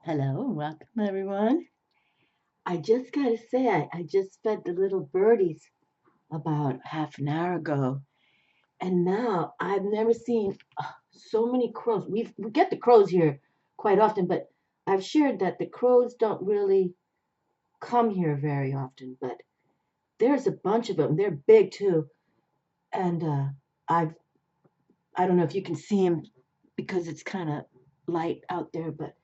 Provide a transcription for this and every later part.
Hello and welcome, everyone. I just got to say, I just fed the little birdies about half an hour ago, and now I've never seen so many crows. We get the crows here quite often, but I've shared that the crows don't really come here very often, but there's a bunch of them. They're big too, and I've I don't know if you can see them because it's kind of light out there, but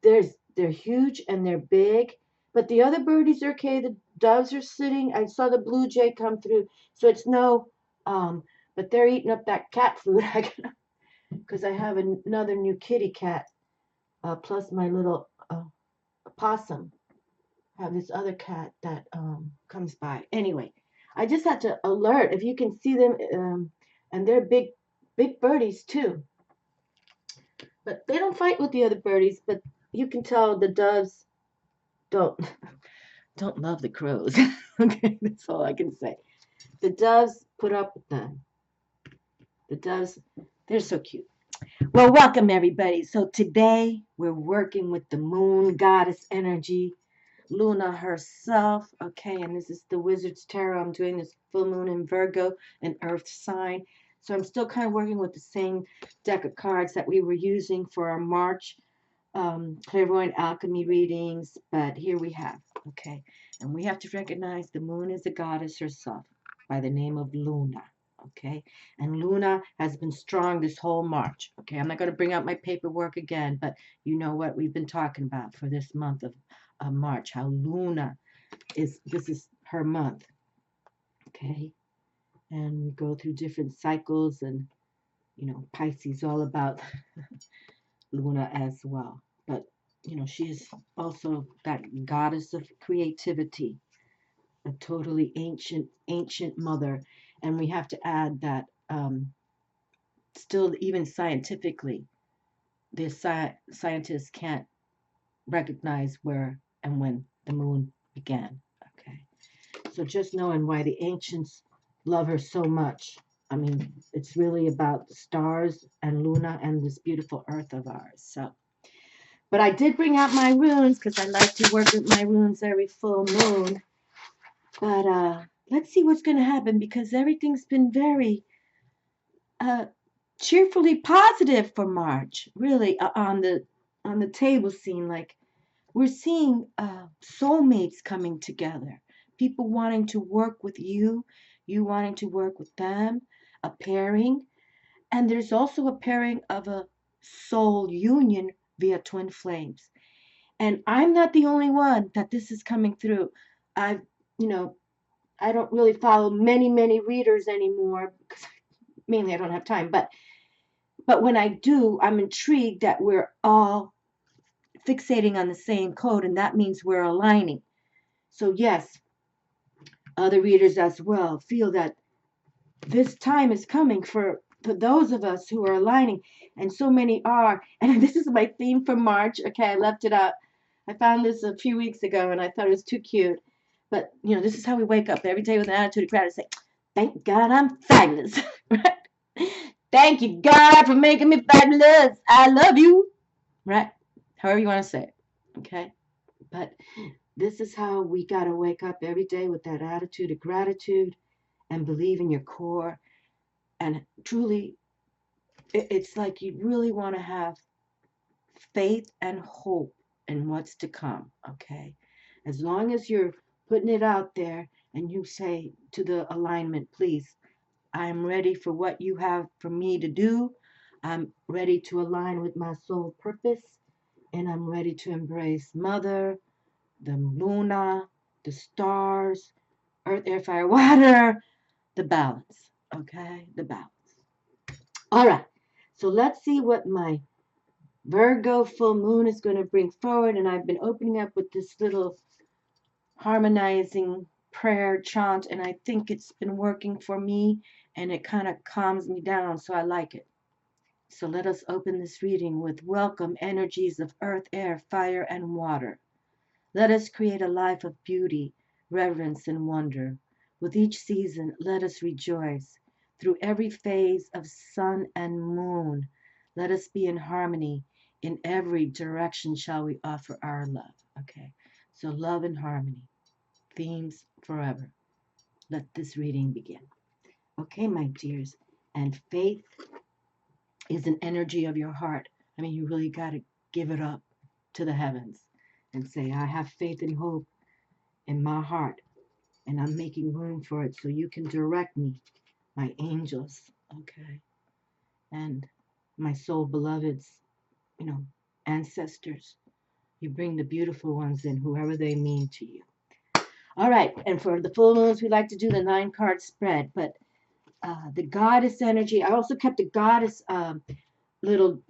they're huge and they're big. But the other birdies are okay. The doves are sitting. I saw the blue jay come through, so it's no. But they're eating up that cat food because I have another new kitty cat, plus my little possum. I have this other cat that comes by. Anyway, I just had to alert if you can see them, and they're big birdies too. But they don't fight with the other birdies. But you can tell the doves don't don't love the crows. Okay, that's all I can say. The doves put up with them. The doves, they're so cute. Well, welcome everybody. So today we're working with the moon goddess energy, Luna herself. Okay, and this is the Wizard's Tarot. I'm doing this full moon in Virgo, an earth sign. So I'm still kind of working with the same deck of cards that we were using for our March clairvoyant alchemy readings, but here we have, okay, and we have to recognize the moon is a goddess herself by the name of Luna, okay, and Luna has been strong this whole March, okay. I'm not going to bring out my paperwork again, but you know what we've been talking about for this month of March, how Luna this is her month, okay, and we go through different cycles, and Pisces all about Luna as well. But she is also that goddess of creativity, a totally ancient mother. And we have to add that still, even scientifically, the scientists can't recognize where and when the moon began. Okay. So just knowing why the ancients love her so much. I mean, it's really about the stars and Luna and this beautiful earth of ours. So but I did bring out my runes because I like to work with my runes every full moon. But let's see what's going to happen because everything's been very uh, cheerfully positive for March. Really, on the table scene, like we're seeing soulmates coming together, people wanting to work with you, you wanting to work with them, a pairing, and there's also a pairing of a soul union via twin flames. And I'm not the only one that this is coming through. I've, you know, I don't really follow many readers anymore because mainly I don't have time. But when I do, I'm intrigued that we're all fixating on the same code, and that means we're aligning. So yes, other readers as well feel that this time is coming for those of us who are aligning, and so many are. And this is my theme for March. Okay, I left it out. I found this a few weeks ago, and I thought it was too cute. But this is how we wake up every day with an attitude of gratitude. Say, "Thank God I'm fabulous." Right? Thank you, God, for making me fabulous. I love you. Right? However you want to say it. Okay. But this is how we gotta wake up every day with that attitude of gratitude and believe in your core and truly it's like you really want to have faith and hope in what's to come, okay? As long as you're putting it out there and you say to the alignment, please, I'm ready for what you have for me to do. I'm ready to align with my soul purpose, and I'm ready to embrace Mother, the Luna, the stars, earth, air, fire, water, the balance, okay? The balance. All right, so let's see what my Virgo full moon is going to bring forward. And I've been opening up with this little harmonizing prayer chant, and I think it's been working for me, and it kind of calms me down, so I like it. So let us open this reading with welcome energies of earth, air, fire, and water. Let us create a life of beauty, reverence, and wonder. With each season, let us rejoice. Through every phase of sun and moon, let us be in harmony, In every direction shall we offer our love. Okay, so love and harmony, themes forever. Let this reading begin. Okay, my dears, and faith is an energy of your heart. I mean, you really got to give it up to the heavens and say, I have faith and hope in my heart, and I'm making room for it so you can direct me, my angels, okay, and my soul beloveds, you know, ancestors. You bring the beautiful ones in, whoever they mean to you. All right, and for the full moons, we like to do the 9-card spread, but the goddess energy, I also kept the goddess little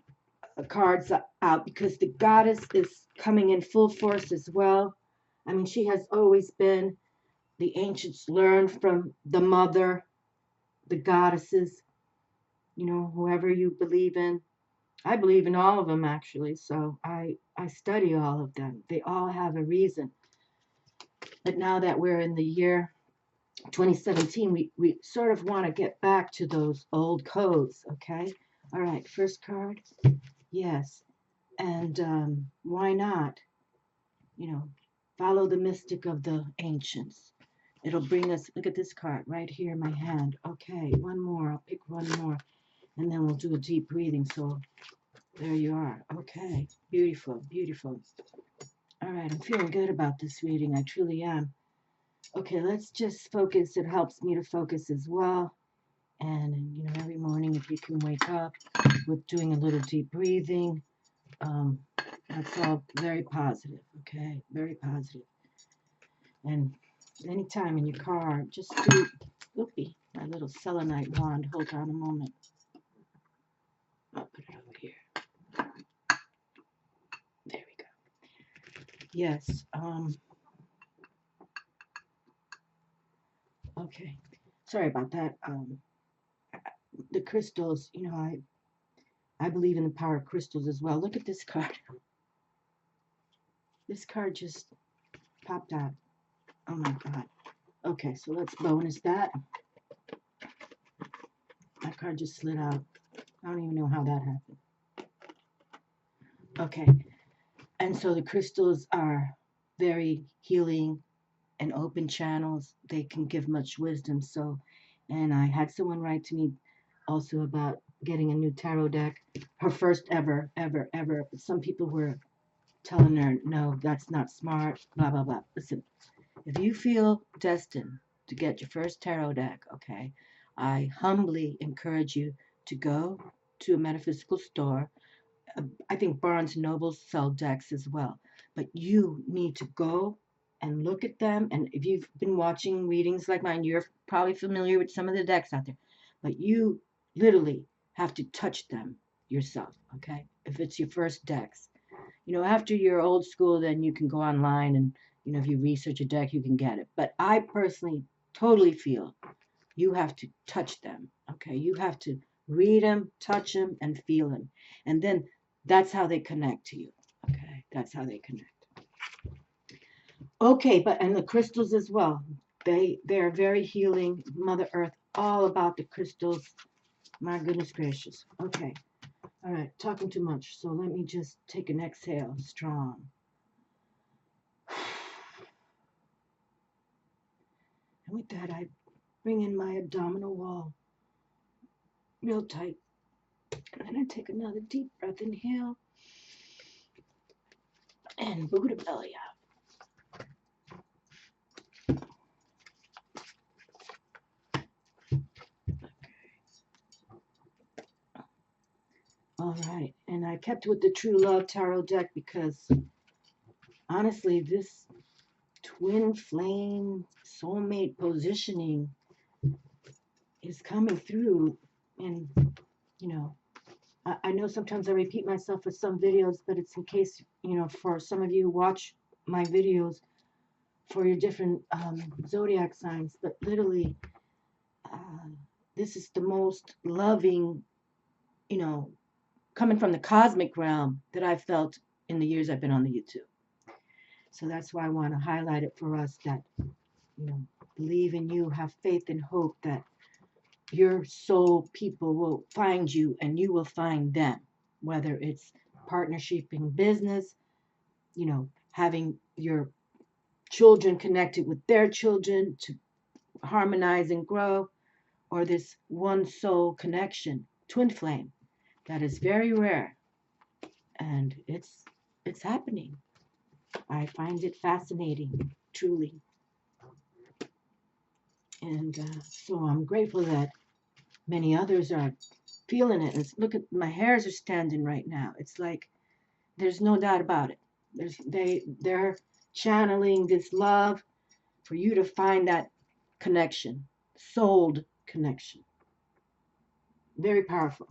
cards out because the goddess is coming in full force as well. I mean, she has always been. The ancients learned from the mother, the goddesses, you know, whoever you believe in. I believe in all of them, actually, so I study all of them. They all have a reason. But now that we're in the year 2017, we sort of want to get back to those old codes, okay? All right, first card. Yes. And why not? You know, follow the mystic of the ancients. It'll bring us, look at this card right here in my hand. Okay, one more. I'll pick one more. And then we'll do a deep breathing. So there you are. Okay, beautiful, beautiful. All right, I'm feeling good about this reading. I truly am. Okay, let's just focus. It helps me to focus as well. And, you know, every morning if you can wake up with doing a little deep breathing, that's all very positive, okay? Very positive. And anytime in your car, just do, oopie, my little selenite wand. Hold on a moment. I'll put it over here. There we go. Yes. Okay. Sorry about that. The crystals, you know, I believe in the power of crystals as well. Look at this card. This card just popped out. Oh my God. Okay, so let's bonus that. That card just slid out. I don't even know how that happened. Okay, and so the crystals are very healing and open channels. They can give much wisdom. So, and I had someone write to me also about getting a new tarot deck, her first ever. But some people were telling her, no, that's not smart, blah, blah, blah. Listen, if you feel destined to get your first tarot deck, okay, I humbly encourage you to go to a metaphysical store. I think Barnes & Noble sell decks as well. But you need to go and look at them. And if you've been watching readings like mine, you're probably familiar with some of the decks out there. But you literally have to touch them yourself, okay? If it's your first decks. You know, after you're old school, then you can go online and, you know, if you research a deck, you can get it. But I personally totally feel you have to touch them, okay? You have to read them, touch them, and feel them. And then that's how they connect to you, okay? That's how they connect. Okay, but and the crystals as well. They are very healing. Mother Earth, all about the crystals. My goodness gracious. Okay. All right, talking too much. So let me just take an exhale, strong. And with that, I bring in my abdominal wall real tight. And I take another deep breath, inhale. And Buddha belly out. All right, and I kept with the True Love Tarot deck because honestly, this twin flame soulmate positioning is coming through. And, you know, I know sometimes I repeat myself with some videos, but it's in case, you know, for some of you who watch my videos for your different zodiac signs, but literally, this is the most loving, you know, coming from the cosmic realm that I've felt in the years I've been on the YouTube. So that's why I want to highlight it for us that, you know, believe in you, have faith and hope that your soul people will find you and you will find them, whether it's partnership in business, you know, having your children connected with their children to harmonize and grow, or this one soul connection, twin flame, that is very rare, and it's happening. I find it fascinating, truly. And so I'm grateful that many others are feeling it. Look at my hairs are standing right now. It's like there's no doubt about it. They're channeling this love for you to find that connection, souled connection. Very powerful.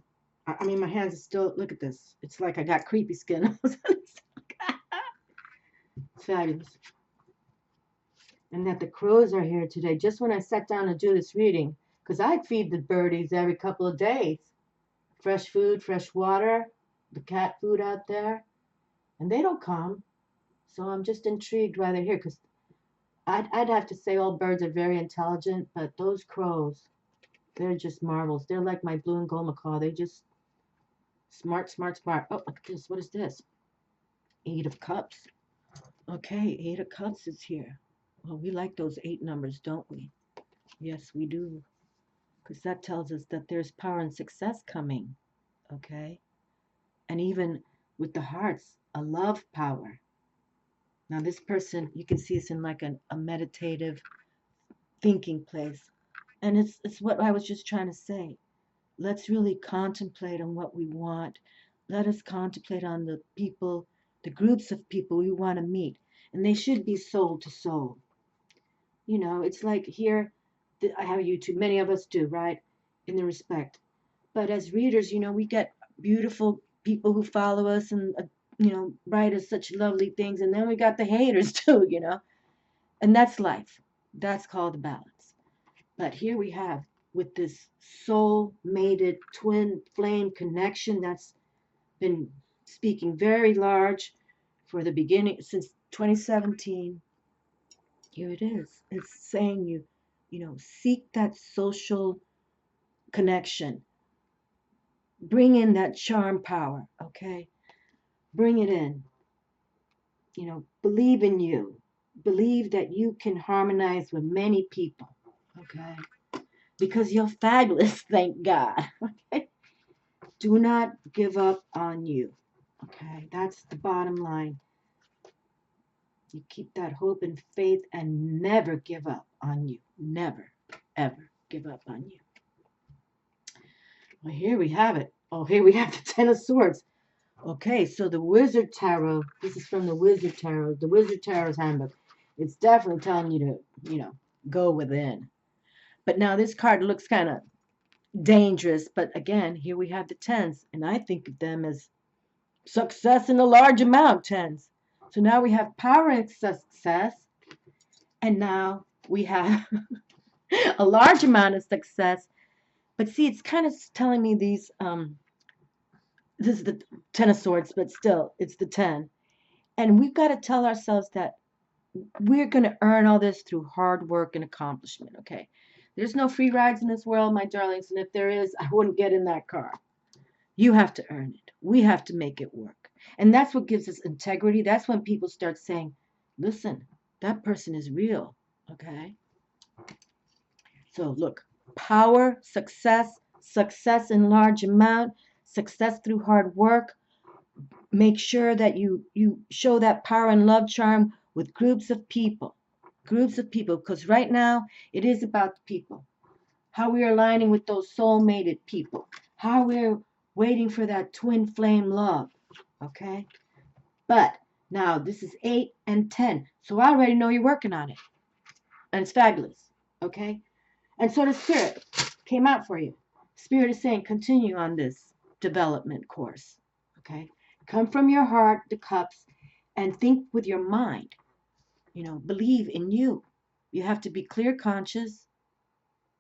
I mean, my hands are still, look at this. It's like I got creepy skin. Fabulous. And that the crows are here today, just when I sat down to do this reading, because I feed the birdies every couple of days. Fresh food, fresh water, the cat food out there, and they don't come. So I'm just intrigued why they're here, because I'd have to say all birds are very intelligent, but those crows, they're just marvels. They're like my blue and gold macaw. They just smart, smart, smart. Oh, look at this. What is this? 8 of Cups. Okay, 8 of Cups is here. Well, we like those 8 numbers, don't we? Yes, we do. Because that tells us that there's power and success coming. Okay? And even with the hearts, a love power. Now, this person, you can see it's in like a meditative thinking place. And it's what I was just trying to say. Let's really contemplate on what we want. Let us contemplate on the people, the groups of people we want to meet. And they should be soul to soul. You know, it's like here, I have YouTube. Many of us do, right? In the respect. But as readers, you know, we get beautiful people who follow us and, you know, write us such lovely things. And then we got the haters too, you know. And that's life. That's called the balance. But here we have, with this soul-mated twin flame connection that's been speaking very large for the beginning, since 2017. Here it is. It's saying you know, seek that social connection. Bring in that charm power, okay? Bring it in. You know, believe in you. Believe that you can harmonize with many people, okay? Because you're fabulous, thank God. Okay? Do not give up on you, okay? That's the bottom line. You keep that hope and faith and never give up on you. Never, ever give up on you. Well, here we have it. Oh, here we have the Ten of Swords. Okay, so the Wizard Tarot, this is from the Wizard Tarot, the Wizard Tarot's handbook. It's definitely telling you to, you know, go within. But now this card looks kind of dangerous. But again, here we have the tens. And I think of them as success in a large amount, tens. So now we have power and success. And now we have a large amount of success. But see, it's kind of telling me these, this is the Ten of Swords, but still, it's the 10. And we've got to tell ourselves that we're going to earn all this through hard work and accomplishment, okay? There's no free rides in this world, my darlings, and if there is, I wouldn't get in that car. You have to earn it. We have to make it work. And that's what gives us integrity. That's when people start saying, listen, that person is real, okay? So look, power, success, success in large amount, success through hard work. Make sure that you show that power and love charm with groups of people, because right now it is about the people, how we are aligning with those soul-mated people, how we're waiting for that twin flame love, okay? But now this is 8 and 10, so I already know you're working on it, and it's fabulous, okay? And so the Spirit came out for you. Spirit is saying continue on this development course, okay? Come from your heart, the cups, and think with your mind. You know, believe in you. You have to be clear conscious,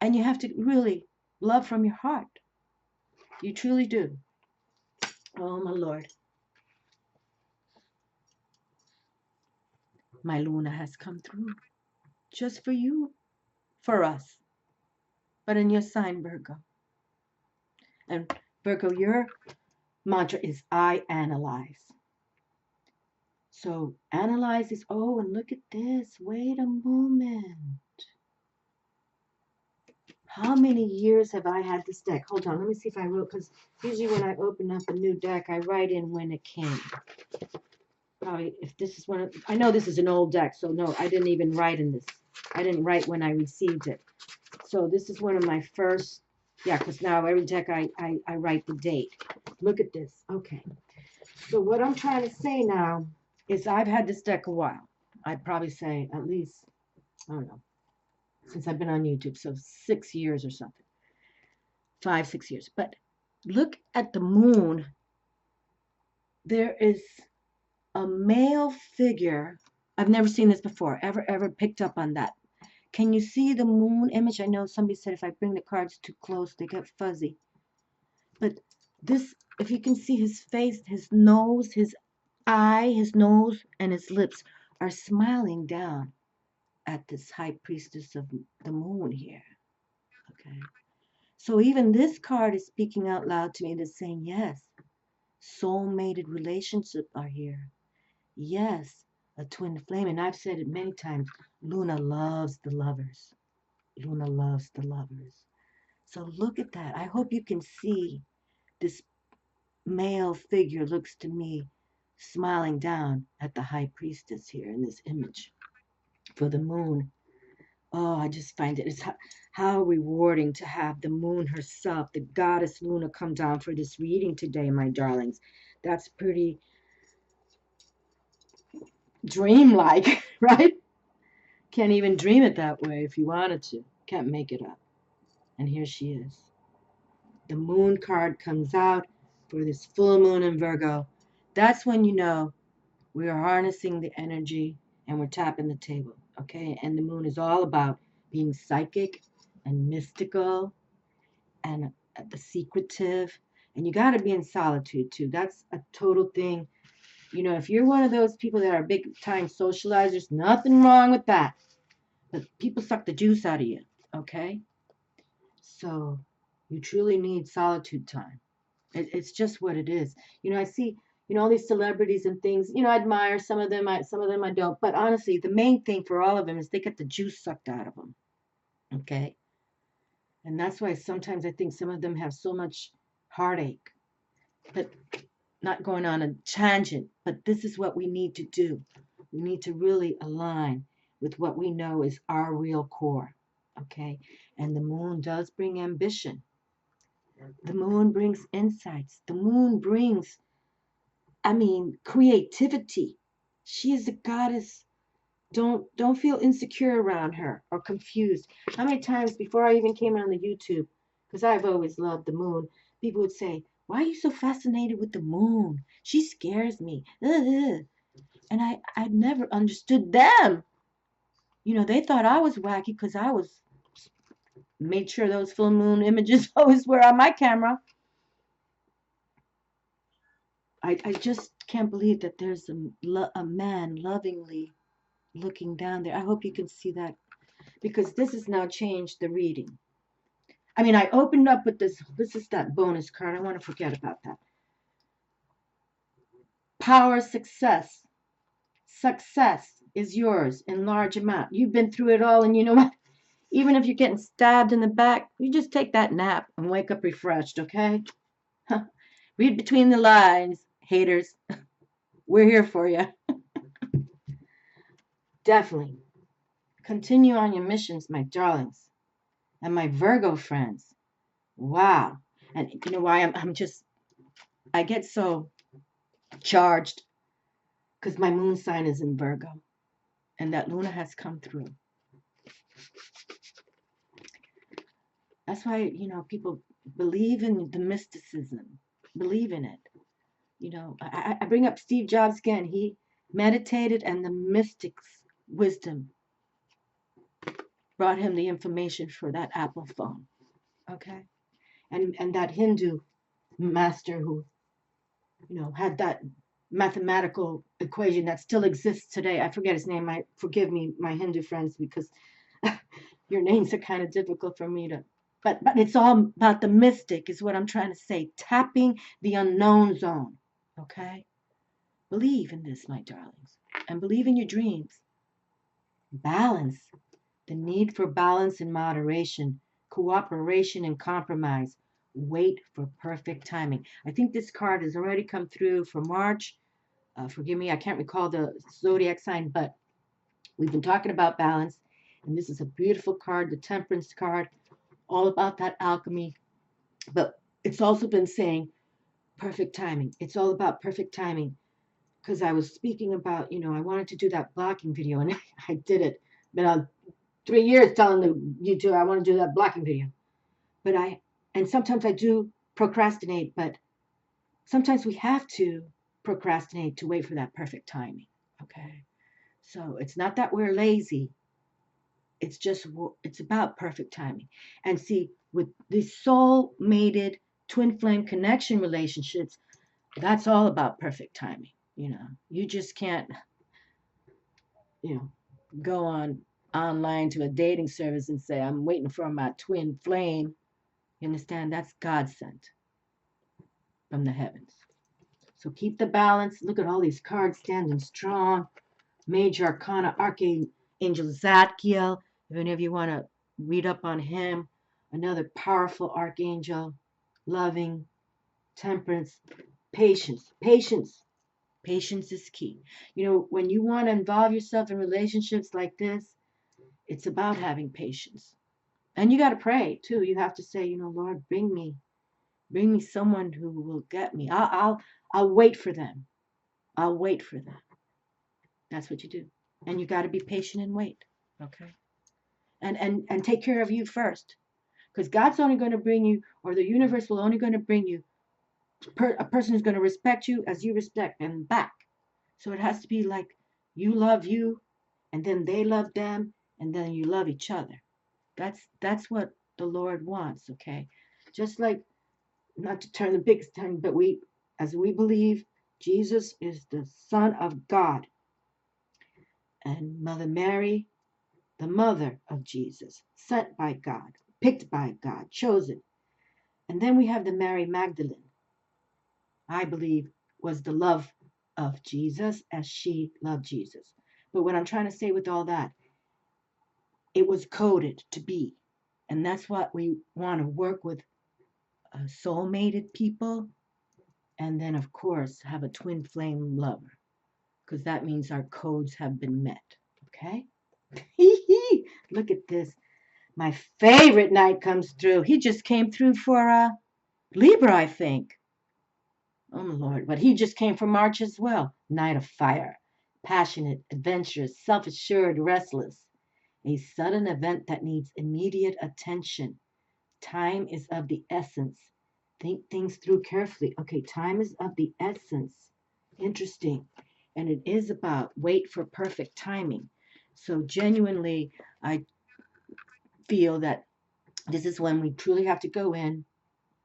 and you have to really love from your heart. You truly do. Oh, my Lord. My Luna has come through just for you, for us, but in your sign, Virgo. And Virgo, you're mantra is I analyze. So analyze is, oh, and look at this. Wait a moment. How many years have I had this deck? Hold on, let me see if I wrote, because usually when I open up a new deck, I write in when it came. Probably, if this is one of, I know this is an old deck, so no, I didn't even write in this. I didn't write when I received it. So this is one of my first, yeah, because now every deck I write the date. Look at this. Okay. So what I'm trying to say now is I've had this deck a while. I'd probably say at least, I don't know, since I've been on YouTube, so 6 years or something. 5, 6 years. But look at the moon. There is a male figure. I've never seen this before, ever picked up on that. Can you see the moon image? I know somebody said if I bring the cards too close, they get fuzzy. But this, if you can see his face, his nose, his eye, his nose, and his lips are smiling down at this high priestess of the moon here. Okay. So even this card is speaking out loud to me that's saying, yes, soul-mated relationships are here. Yes, a twin flame. And I've said it many times, Luna loves the lovers. Luna loves the lovers. So look at that. I hope you can see this male figure looks to me smiling down at the high priestess here in this image for the moon. Oh, I just find it's how rewarding to have the moon herself, the goddess Luna, come down for this reading today, my darlings. That's pretty dreamlike, right? Can't even dream it that way if you wanted to. Can't make it up. And here she is. The moon card comes out for this full moon in Virgo. That's when you know we are harnessing the energy and we're tapping the table, okay? And the moon is all about being psychic and mystical and the secretive. And you got to be in solitude too. That's a total thing. You know, if you're one of those people that are big time socializers, nothing wrong with that. But people suck the juice out of you, okay? So you truly need solitude time. It's just what it is. You know, I see, you know, all these celebrities and things, you know, I admire some of them, some of them I don't. But honestly, the main thing for all of them is they get the juice sucked out of them. Okay. And that's why sometimes I think some of them have so much heartache. But not going on a tangent, but this is what we need to do. We need to really align with what we know is our real core. Okay. And the moon does bring ambition. The moon brings insights. The moon brings, I mean, creativity. She is a goddess. Don't feel insecure around her or confused. How many times before I even came on the YouTube, because I've always loved the moon, people would say, why are you so fascinated with the moon? She scares me. Ugh. And I never understood them. You know, they thought I was wacky because I was made sure those full moon images always were on my camera. I just can't believe that there's a man lovingly looking down there. I hope you can see that because this has now changed the reading. I mean, I opened up with this. This is that bonus card. I want to forget about that. Power, success. Success is yours in large amount. You've been through it all, and you know what? Even if you're getting stabbed in the back, you just take that nap and wake up refreshed, okay? Read between the lines, haters. We're here for you. Definitely. Continue on your missions, my darlings. And my Virgo friends. Wow. And you know why I get so charged because my moon sign is in Virgo. And that Luna has come through. That's why, you know, people believe in the mysticism. Believe in it. You know, I bring up Steve Jobs again. He meditated and the mystic's wisdom brought him the information for that Apple phone. Okay? And that Hindu master who, you know, had that mathematical equation that still exists today. I forget his name. Forgive me, my Hindu friends, because your names are kind of difficult for me to But it's all about the mystic is what I'm trying to say. Tapping the unknown zone. Okay? Believe in this, my darlings. And believe in your dreams. Balance. The need for balance and moderation. Cooperation and compromise. Wait for perfect timing. I think this card has already come through for March. Forgive me, I can't recall the zodiac sign, but we've been talking about balance. And this is a beautiful card, the Temperance card, all about that alchemy. But it's also been saying perfect timing. It's all about perfect timing. Because I was speaking about, I wanted to do that blocking video, and I did it. Been on 3 years telling the YouTube I want to do that blocking video. But and sometimes I do procrastinate, but sometimes we have to procrastinate to wait for that perfect timing. Okay. So it's not that we're lazy. It's about perfect timing. And see, with these soul-mated twin flame connection relationships, that's all about perfect timing. You just can't, go online to a dating service and say, I'm waiting for my twin flame. You understand? That's God sent from the heavens. So keep the balance. Look at all these cards standing strong. Major Arcana, Archangel Zadkiel. If any of you want to read up on him, another powerful archangel, loving, temperance, patience. Patience is key. When you want to involve yourself in relationships like this, it's about having patience. And you got to pray too. You have to say, Lord, bring me someone who will get me. I'll wait for them. I'll wait for them. That's what you do. And you got to be patient and wait. Okay. And take care of you first. Because God's only going to bring you, or the universe will only going to bring you a person who's going to respect you as you respect them back. So it has to be like you love you, and then they love them, and then you love each other. That's what the Lord wants, okay? Just like, not to turn the biggest tongue, but as we believe, Jesus is the Son of God, and Mother Mary, the mother of Jesus, sent by God, picked by God, chosen. And then we have the Mary Magdalene, I believe, was the love of Jesus as she loved Jesus. But what I'm trying to say with all that, it was coded to be. And that's what we want to work with soul-mated people. And then, of course, have a twin flame lover. Because that means our codes have been met. Okay? Look at this. My favorite knight comes through. He just came through for Libra, I think. Oh, my Lord. But he just came from March as well. Knight of fire. Passionate, adventurous, self-assured, restless. A sudden event that needs immediate attention. Time is of the essence. Think things through carefully. Okay, time is of the essence. Interesting. And it is about wait for perfect timing. So genuinely, I feel that this is when we truly have to go in,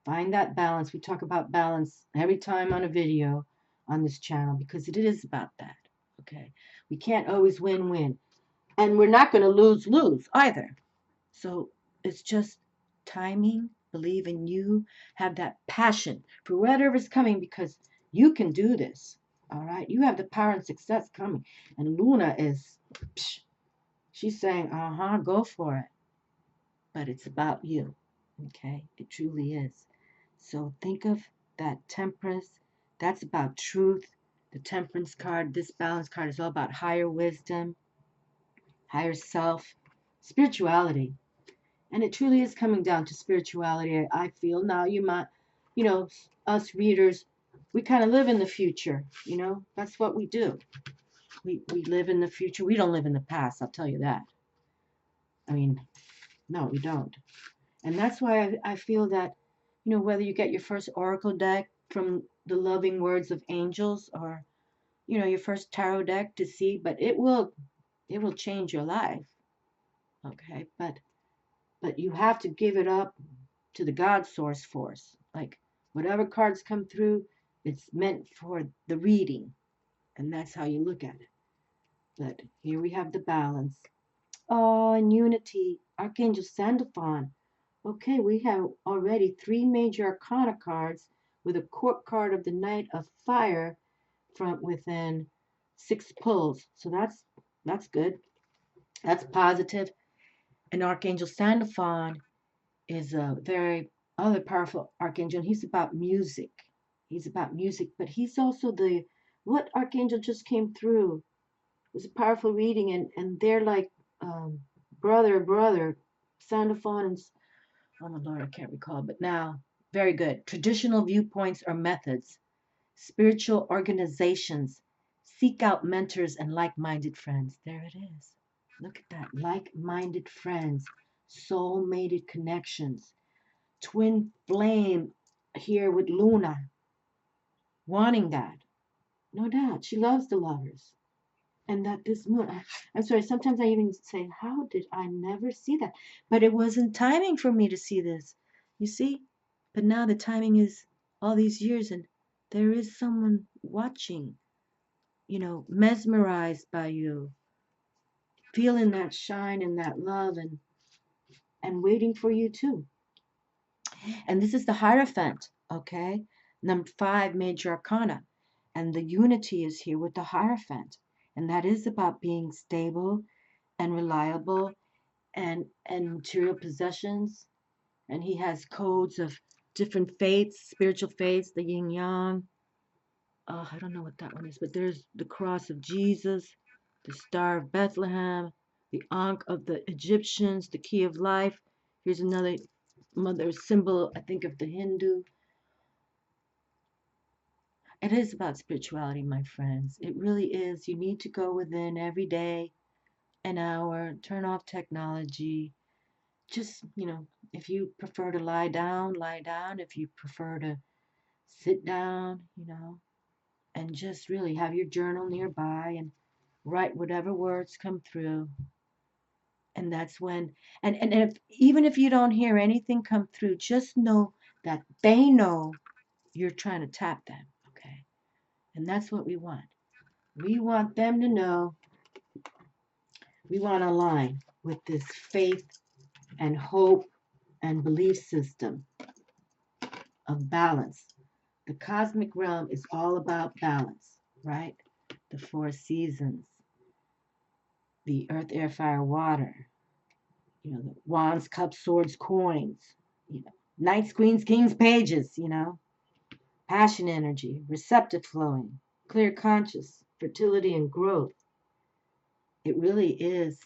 find that balance. We talk about balance every time on a video on this channel because it is about that. Okay. We can't always win-win. And we're not going to lose either. So it's just timing, believe in you, have that passion for whatever's coming because you can do this. All right. You have the power and success coming. And Luna is, she's saying, go for it. But it's about you. Okay. It truly is. So think of that temperance. That's about truth. The temperance card, this balance card is all about higher wisdom, higher self, spirituality. And it truly is coming down to spirituality, I feel. Now, you might, us readers, we kind of live in the future, That's what we do. We live in the future. We don't live in the past, I'll tell you that. I mean, no, we don't. And that's why I feel that, whether you get your first oracle deck from the loving words of angels or, your first tarot deck to see, but it will change your life. Okay, but you have to give it up to the God source force. Like whatever cards come through, it's meant for the reading. And that's how you look at it. But here we have the balance. Oh, and unity. Archangel Sandalphon. Okay, we have already 3 major arcana cards with a court card of the Knight of Fire from within 6 pulls. So that's good. That's positive. And Archangel Sandalphon is a very other powerful archangel. And he's about music. He's about music, but he's also the what archangel just came through. It was a powerful reading, and they're like brother. Sandalphon and oh my Lord, I can't recall, but now very good. Traditional viewpoints or methods, spiritual organizations, seek out mentors and like-minded friends. There it is. Look at that. Like-minded friends, soul-mated connections, twin flame here with Luna, wanting that. No doubt. She loves the lovers. And that this moon, I'm sorry, sometimes I even say, how did I never see that? But it wasn't timing for me to see this. You see? But now the timing is all these years, and there is someone watching, mesmerized by you, feeling that shine and that love and waiting for you too. And this is the Hierophant, okay? Number 5, Major Arcana. And the unity is here with the Hierophant. And that is about being stable and reliable and material possessions. And he has codes of different faiths, spiritual faiths, the yin yang. I don't know what that one is, but there's the cross of Jesus, the Star of Bethlehem, the Ankh of the Egyptians, the key of life. Here's another symbol, I think, of the Hindu. It is about spirituality, my friends. It really is. You need to go within every day, an hour, turn off technology. Just, if you prefer to lie down, lie down. If you prefer to sit down, and just really have your journal nearby and write whatever words come through. And that's when, and if, even if you don't hear anything come through, just know that they know you're trying to tap them, okay? And that's what we want. We want them to know, we want to align with this faith and hope and belief system of balance. The cosmic realm is all about balance, right? The 4 seasons, the earth, air, fire, water, the wands, cups, swords, coins, knights, queens, kings, pages, passion energy, receptive flowing, clear conscious, fertility and growth. It really is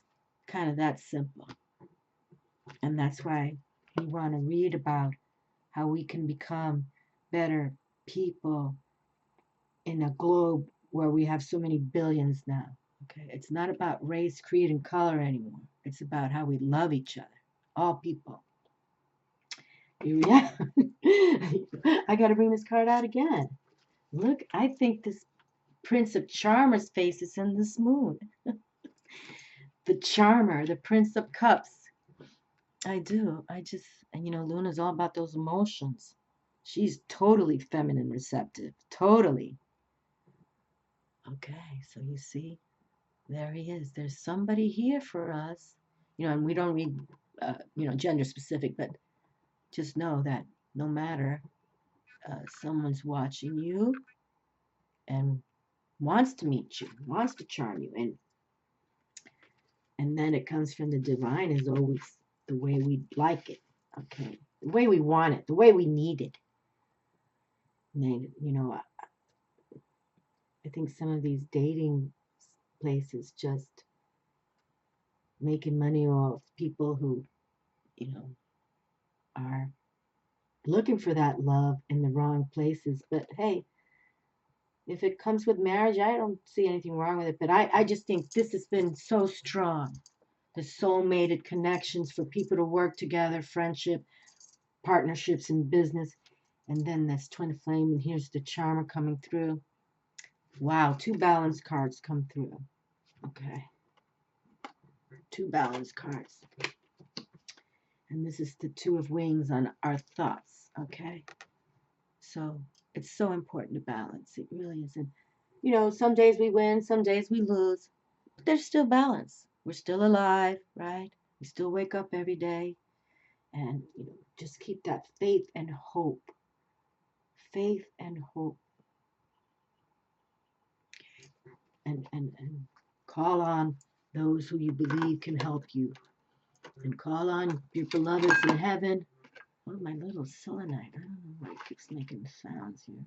kind of that simple. And that's why we want to read about how we can become better people in a globe where we have so many billions now. Okay, it's not about race, creed, and color anymore. It's about how we love each other, all people. Yeah, I got to bring this card out again. Look, I think this Prince of Charmer's face is in this moon. The Charmer, the Prince of Cups. I do. And Luna's all about those emotions. She's totally feminine receptive. Totally. Okay, so you see, there he is. There's somebody here for us. And we don't read, gender specific, but just know that no matter, someone's watching you and wants to meet you, wants to charm you, and then it comes from the divine is always the way we like it, okay, the way we want it, the way we need it. And then, I think some of these dating places just making money off people who, are looking for that love in the wrong places. But hey, if it comes with marriage, I don't see anything wrong with it. But I just think this has been so strong. The soul-mated connections for people to work together, friendship, partnerships in business. And then this twin flame, and here's the charmer coming through. Wow, 2 balance cards come through. Okay. 2 balance cards. And this is the 2 of wings on our thoughts. Okay. So it's so important to balance. It really isn't. Some days we win, some days we lose. But there's still balance. We're still alive, right? We still wake up every day. And, you know, just keep that faith and hope. Faith and hope. And call on those who you believe can help you. And call on your beloveds in heaven. Oh, my little selenite. I don't know why it keeps making sounds here.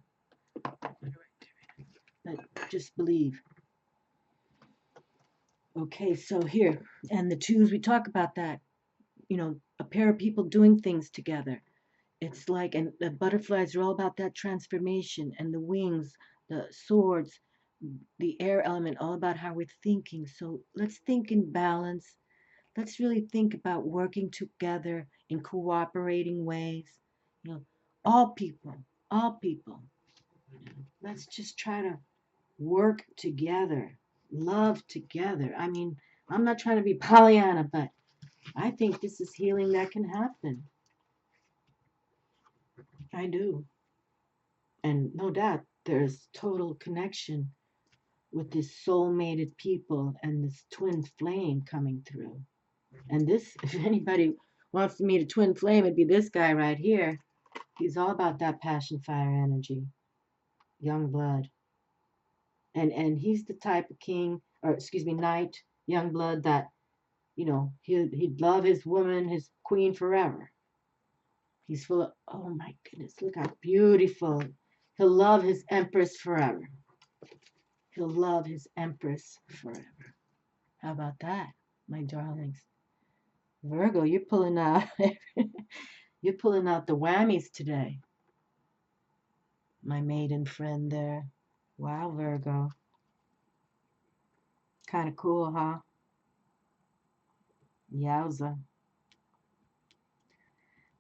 But just believe. Okay, so here, and the twos, we talk about that. You know, a pair of people doing things together. It's like, and the butterflies are all about that transformation, and the wings, the swords, the air element, all about how we're thinking. So let's think in balance. Let's really think about working together in cooperating ways. You know, all people, all people. Let's just try to work together, love together. I mean, I'm not trying to be Pollyanna, but I think this is healing that can happen. I do. And no doubt there's total connection with this soul-mated people and this twin flame coming through. And this, if anybody wants to meet a twin flame, it'd be this guy right here. He's all about that passion, fire energy, young blood. And he's the type of king, or excuse me, knight, young blood that, you know, he'd love his woman, his queen forever. He's full of, oh my goodness, look how beautiful. He'll love his empress forever. He'll love his empress forever. How about that, my darlings? Virgo, you're pulling out you're pulling out the whammies today. My maiden friend there. Wow, Virgo. Kind of cool, huh? Yowza.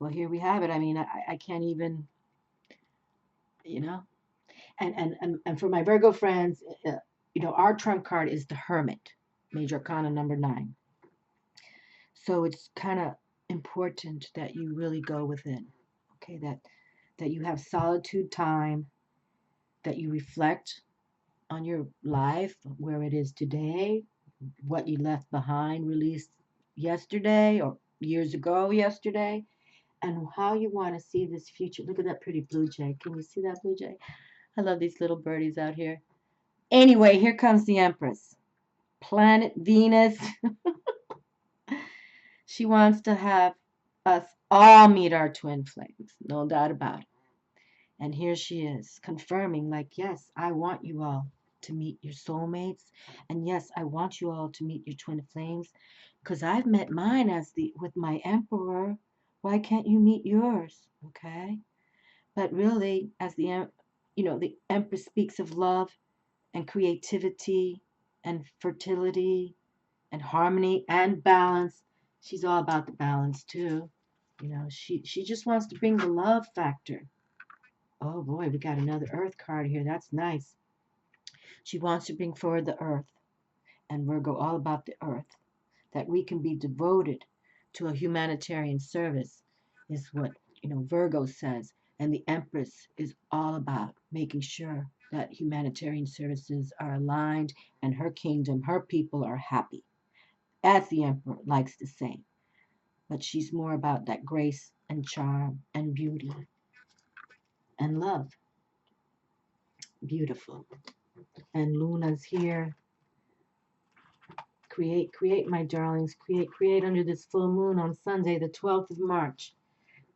Well, here we have it. I mean, I can't even, you know. And for my Virgo friends, you know, our trump card is the Hermit, Major Arcana number 9. So it's kind of important that you really go within. Okay, that you have solitude time, that you reflect on your life, where it is today, what you left behind, released yesterday or years ago yesterday, and how you want to see this future. Look at that pretty blue jay. Can you see that blue jay? I love these little birdies out here. Anyway, here comes the Empress. Planet Venus. She wants to have us all meet our twin flames. No doubt about it. And here she is, confirming, like, yes, I want you all to meet your soulmates. And yes, I want you all to meet your twin flames. Because I've met mine with my emperor. Why can't you meet yours? Okay? But really, as the Empress speaks of love and creativity and fertility and harmony and balance. She's all about the balance too. You know, she just wants to bring the love factor. Oh boy, we got another earth card here. That's nice. She wants to bring forward the earth, and Virgo all about the earth. That we can be devoted to a humanitarian service is what, you know, Virgo says. And the Empress is all about making sure that humanitarian services are aligned and her kingdom, her people are happy, as the Emperor likes to say. But she's more about that grace and charm and beauty and love. Beautiful. And Luna's here. Create, my darlings. Create under this full moon on Sunday, the 12th of March.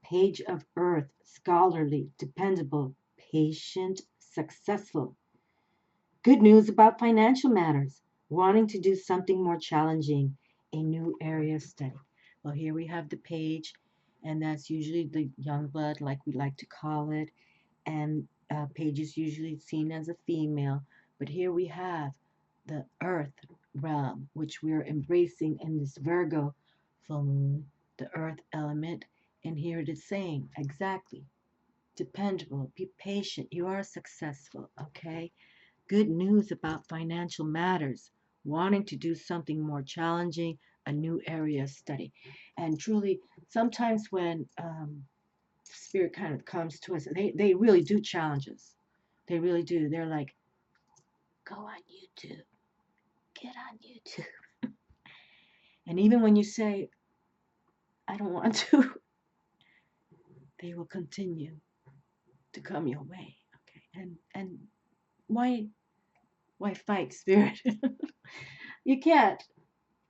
Page of Earth, scholarly, dependable, patient, successful. Good news about financial matters. Wanting to do something more challenging, a new area of study. Well, here we have the page, and that's usually the young blood, like we like to call it. And page is usually seen as a female. But here we have the earth realm, which we're embracing in this Virgo full moon, the earth element. And here it is saying exactly, dependable, be patient, you are successful, okay? Good news about financial matters, wanting to do something more challenging, a new area of study. And truly, sometimes when spirit kind of comes to us, they really do challenge us. They really do. They're like, go on YouTube, get on YouTube. And even when you say, I don't want to, they will continue to come your way. Okay, and why fight, spirit? You can't.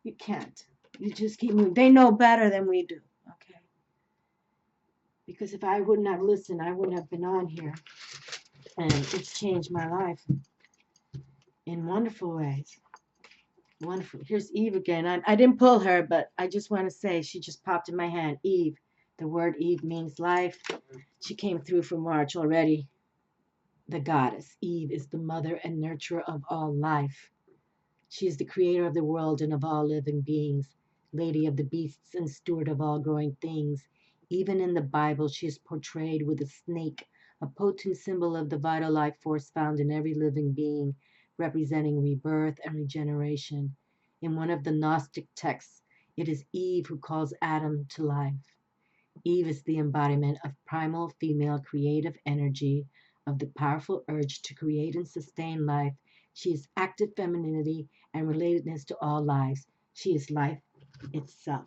You can't. You just keep moving. They know better than we do. Okay. Because if I wouldn't have listened, I wouldn't have been on here. And it's changed my life in wonderful ways. Wonderful. Here's Eve again. I didn't pull her, but I just want to say she just popped in my hand. Eve. The word Eve means life. She came through for March already. The goddess. Eve is the mother and nurturer of all life. She is the creator of the world and of all living beings, lady of the beasts and steward of all growing things. Even in the Bible, she is portrayed with a snake, a potent symbol of the vital life force found in every living being, representing rebirth and regeneration. In one of the Gnostic texts, it is Eve who calls Adam to life. Eve is the embodiment of primal female creative energy, of the powerful urge to create and sustain life. She is active femininity and relatedness to all lives. She is life itself.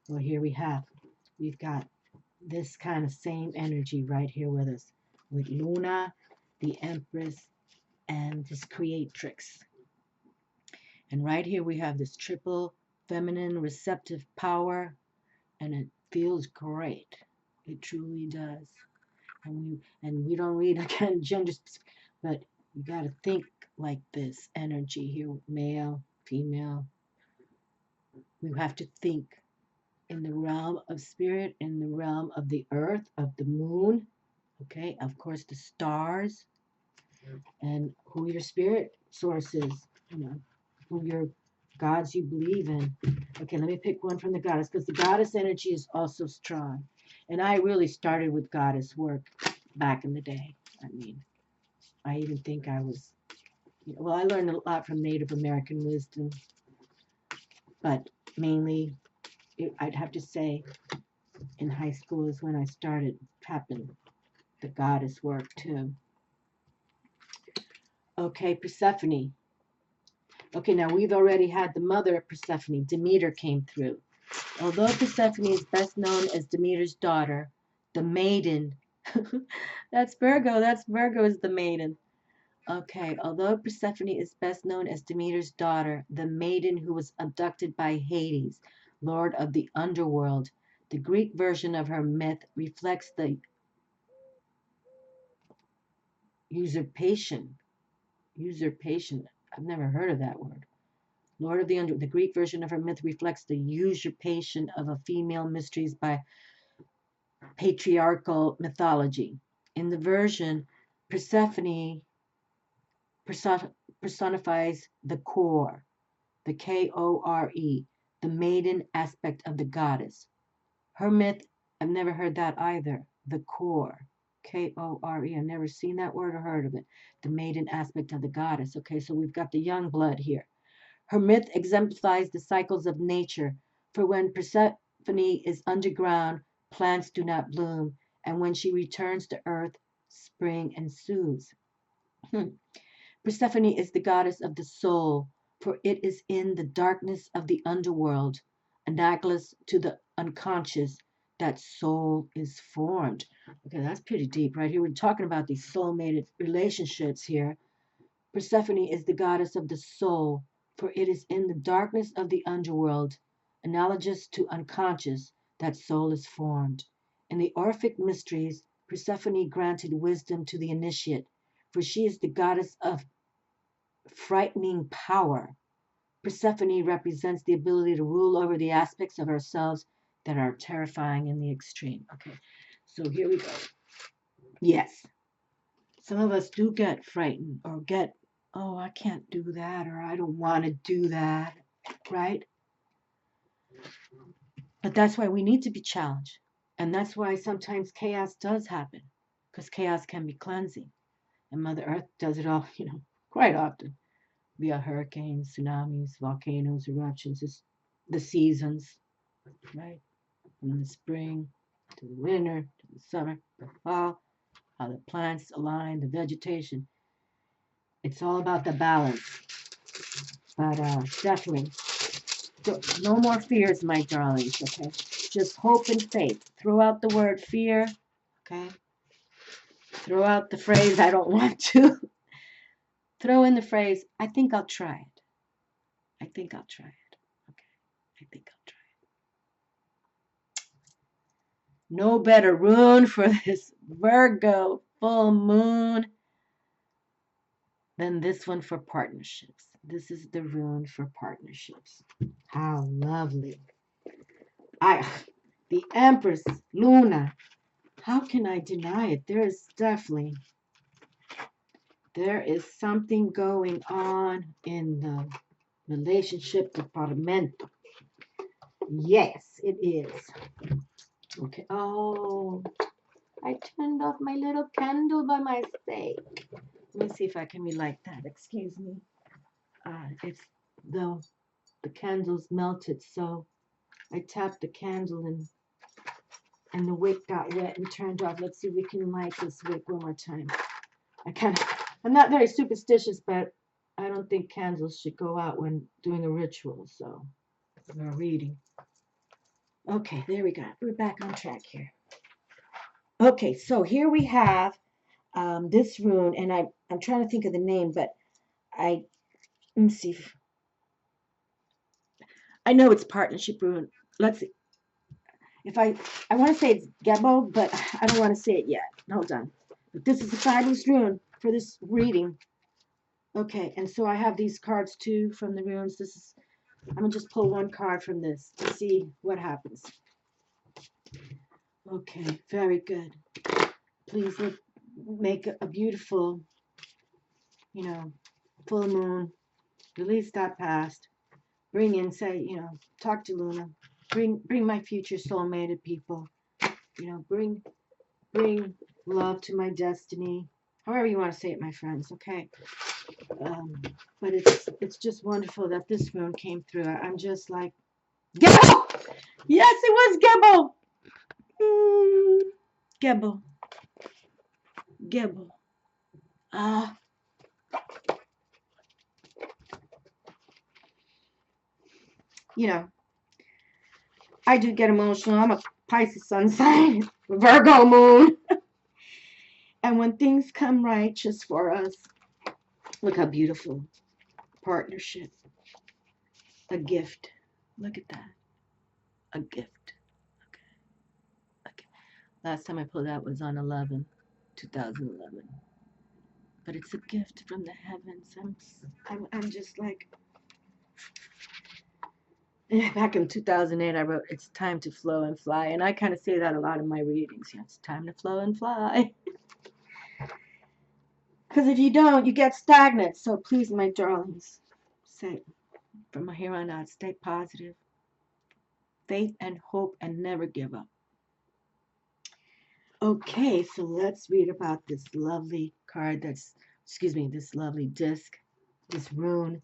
Well, here we've got this kind of same energy right here with us, with Luna, the Empress, and this creatrix. And right here we have this triple feminine receptive power, and it feels great. It truly does. And we don't read again gender, but you got to think like this energy here, male, female. We have to think in the realm of spirit, in the realm of the earth, of the moon, okay, of course the stars, and who your spirit source is, who your gods you believe in. Okay, let me pick one from the goddess, because the goddess energy is also strong. And I really started with goddess work back in the day. I mean, I even think I was, well, I learned a lot from Native American wisdom, but mainly I'd have to say in high school is when I started tapping the goddess work too. Okay, Persephone. Okay, now we've already had the mother of Persephone, Demeter, came through. Although Persephone is best known as Demeter's daughter, the maiden, that's Virgo is the maiden. Okay, although Persephone is best known as Demeter's daughter, the maiden who was abducted by Hades, lord of the underworld, the Greek version of her myth reflects the usurpation. I've never heard of that word. Lord of the Underworld. The Greek version of her myth reflects the usurpation of a female mysteries by patriarchal mythology. In the version, Persephone personifies the core, the Kore, the maiden aspect of the goddess. Her myth, I've never heard that either. The core, Kore. I've never seen that word or heard of it. The maiden aspect of the goddess. Okay, so we've got the young blood here. Her myth exemplifies the cycles of nature, for when Persephone is underground, plants do not bloom, and when she returns to earth, spring ensues. Persephone is the goddess of the soul, for it is in the darkness of the underworld, analogous to the unconscious, that soul is formed. Okay, that's pretty deep right here. We're talking about these soulmated relationships here. Persephone is the goddess of the soul, for it is in the darkness of the underworld, analogous to unconscious, that soul is formed. In the Orphic mysteries, Persephone granted wisdom to the initiate, for she is the goddess of frightening power. Persephone represents the ability to rule over the aspects of ourselves that are terrifying in the extreme. Okay, so here we go. Yes, some of us do get frightened or get, oh, I can't do that, or I don't want to do that, right? But that's why we need to be challenged. And that's why sometimes chaos does happen, because chaos can be cleansing. And Mother Earth does it all, quite often, via hurricanes, tsunamis, volcanoes, eruptions, the seasons, right? From the spring to the winter to the summer, the fall, how the plants align, the vegetation. It's all about the balance. But definitely, no more fears, my darlings, okay? Just hope and faith. Throw out the word fear, Okay? Throw out the phrase, I don't want to. Throw in the phrase, I think I'll try it. I think I'll try it. Okay, I think I'll try it. No better rune for this Virgo full moon than this one for partnerships. This is the rune for partnerships. How lovely. The Empress, Luna. How can I deny it? There is something going on in the relationship department. Yes, it is. Okay. Oh, I turned off my little candle by mistake. Let me see if I can relight that. Excuse me. It's the candle's melted, so I tapped the candle and the wick got wet and turned off. Let's see if we can light this wick one more time. I'm not very superstitious, but I don't think candles should go out when doing a ritual, so we're reading. Okay, there we go. We're back on track here. Okay, so here we have this rune, and I'm trying to think of the name, but let me see. I know it's Partnership Rune. Let's see. If I want to say it's Gebo, but I don't want to say it yet. Hold on. But this is a fabulous rune for this reading. Okay, and so I have these cards too from the runes. I'm gonna just pull one card from this to see what happens. Okay, very good. Please make a beautiful, full moon. Release that past. Bring in, talk to Luna. Bring my future soulmated people. Bring love to my destiny. However you want to say it, my friends. Okay. But it's just wonderful that this rune came through. I'm just like, Gebo! Yes, it was Gebo. Gebo. Gebo. I do get emotional. I'm a Pisces sun sign, Virgo moon. And when things come right just for us, look how beautiful. Partnership. A gift. Look at that. A gift. Okay. Last time I pulled out was on 2011. But it's a gift from the heavens. I'm just like, back in 2008, I wrote, it's time to flow and fly. And I kind of say that a lot in my readings. It's time to flow and fly. Because if you don't, you get stagnant. So please, my darlings, say from here on out, stay positive, faith and hope, and never give up. Okay, so let's read about this lovely card this lovely disc, this rune.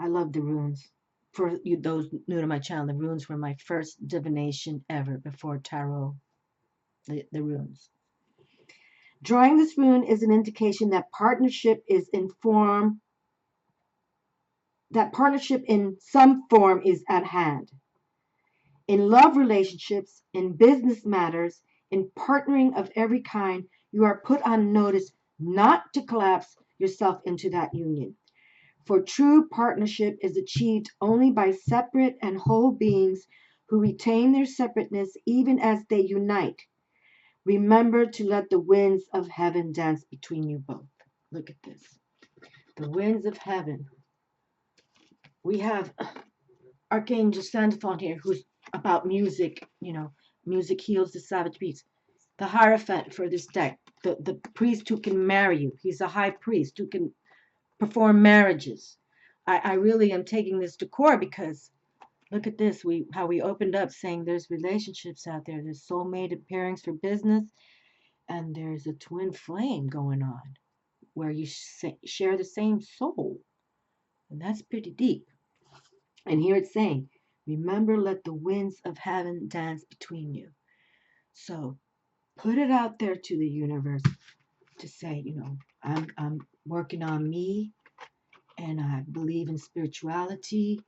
I love the runes. For you, those new to my channel, the runes were my first divination ever before tarot, the runes. Drawing this rune is an indication that partnership in some form is at hand. In love relationships, in business matters, in partnering of every kind, you are put on notice not to collapse yourself into that union. For true partnership is achieved only by separate and whole beings who retain their separateness even as they unite. Remember to let the winds of heaven dance between you both. Look at this. The winds of heaven. We have Archangel Sandalphon here, who's about music. Music heals the savage beast. The Hierophant for this deck. The priest who can marry you. He's a high priest who can perform marriages. I really am taking this to core because look at this. How we opened up saying there's relationships out there. There's soulmate pairings for business, and there's a twin flame going on where you share the same soul, and that's pretty deep. And here it's saying, remember, let the winds of heaven dance between you. So put it out there to the universe to say, I'm working on me. And I believe in spirituality.